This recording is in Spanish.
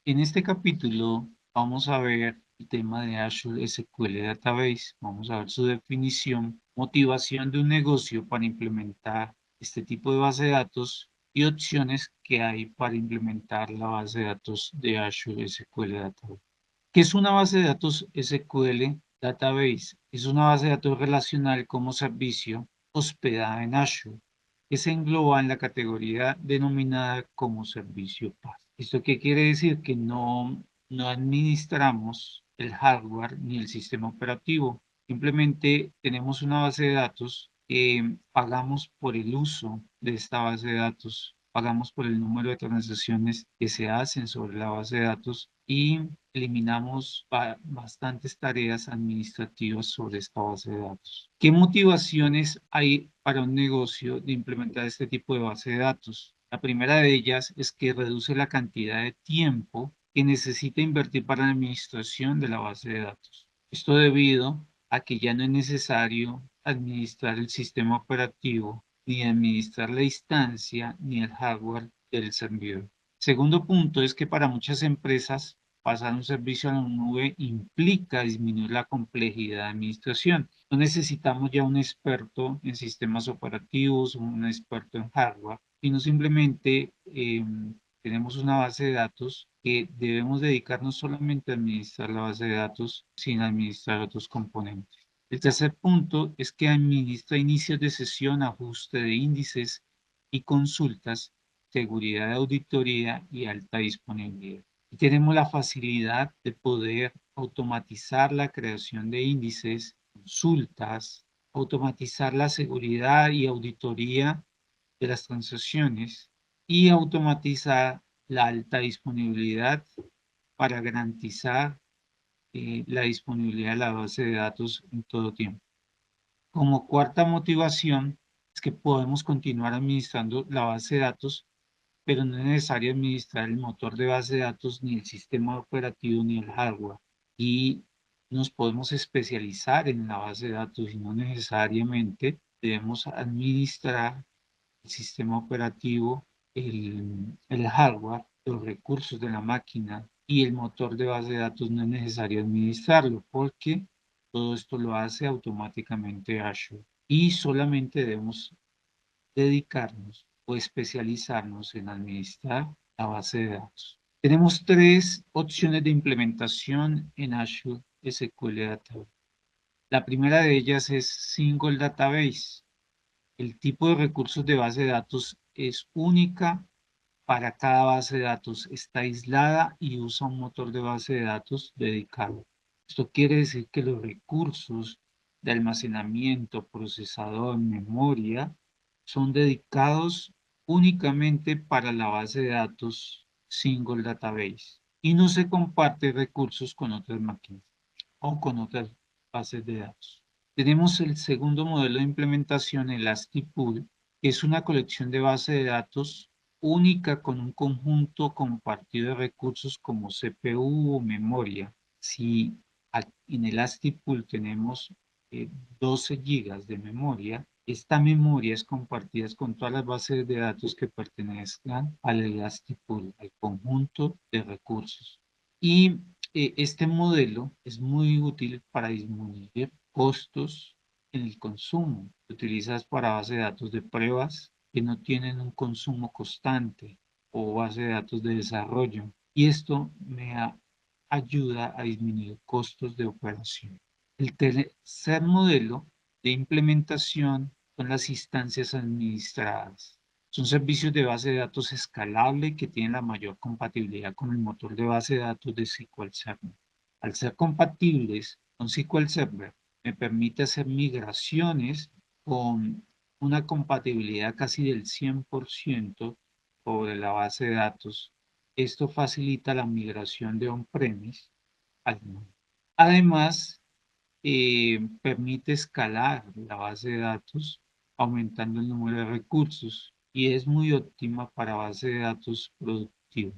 En este capítulo vamos a ver el tema de Azure SQL Database. Vamos a ver su definición, motivación de un negocio para implementar este tipo de base de datos y opciones que hay para implementar la base de datos de Azure SQL Database. ¿Qué es una base de datos SQL Database? Es una base de datos relacional como servicio hospedada en Azure, que se engloba en la categoría denominada como servicio PaaS. ¿Esto qué quiere decir? Que no administramos el hardware ni el sistema operativo. Simplemente tenemos una base de datos que pagamos por el uso de esta base de datos, pagamos por el número de transacciones que se hacen sobre la base de datos y eliminamos bastantes tareas administrativas sobre esta base de datos. ¿Qué motivaciones hay para un negocio de implementar este tipo de base de datos? La primera de ellas es que reduce la cantidad de tiempo que necesita invertir para la administración de la base de datos. Esto debido a que ya no es necesario administrar el sistema operativo, ni administrar la instancia, ni el hardware del servidor. Segundo punto es que para muchas empresas pasar un servicio a la nube implica disminuir la complejidad de administración. No necesitamos ya un experto en sistemas operativos, un experto en hardware, sino simplemente tenemos una base de datos que debemos dedicarnos solamente a administrar la base de datos sin administrar otros componentes. El tercer punto es que administra inicios de sesión, ajuste de índices y consultas, seguridad de auditoría y alta disponibilidad. Y tenemos la facilidad de poder automatizar la creación de índices, consultas, automatizar la seguridad y auditoría de las transacciones y automatizar la alta disponibilidad para garantizar la disponibilidad de la base de datos en todo tiempo. Como cuarta motivación es que podemos continuar administrando la base de datos, pero no es necesario administrar el motor de base de datos, ni el sistema operativo, ni el hardware. Y nos podemos especializar en la base de datos y no necesariamente debemos administrar el sistema operativo, el hardware, los recursos de la máquina y el motor de base de datos no es necesario administrarlo porque todo esto lo hace automáticamente Azure. Y solamente debemos dedicarnos o especializarnos en administrar la base de datos. Tenemos tres opciones de implementación en Azure SQL Database. La primera de ellas es Single Database. El tipo de recursos de base de datos es única para cada base de datos. Está aislada y usa un motor de base de datos dedicado. Esto quiere decir que los recursos de almacenamiento, procesador, memoria, son dedicados únicamente para la base de datos Single Database y no se comparte recursos con otras máquinas o con otras bases de datos. Tenemos el segundo modelo de implementación, Elastic Pool, que es una colección de base de datos única con un conjunto compartido de recursos como CPU o memoria. Si en Elastic Pool tenemos 12 gigas de memoria, esta memoria es compartida con todas las bases de datos que pertenezcan al Elastic Pool, al conjunto de recursos. Y este modelo es muy útil para disminuir costos en el consumo. Lo utilizas para base de datos de pruebas que no tienen un consumo constante o base de datos de desarrollo. Y esto ayuda a disminuir costos de operación. El tercer modelo de implementación son las instancias administradas. Son servicios de base de datos escalable que tienen la mayor compatibilidad con el motor de base de datos de SQL Server. Al ser compatibles con SQL Server, me permite hacer migraciones con una compatibilidad casi del 100% sobre la base de datos. Esto facilita la migración de on-premise al nube. Además, permite escalar la base de datos aumentando el número de recursos y es muy óptima para base de datos productivos.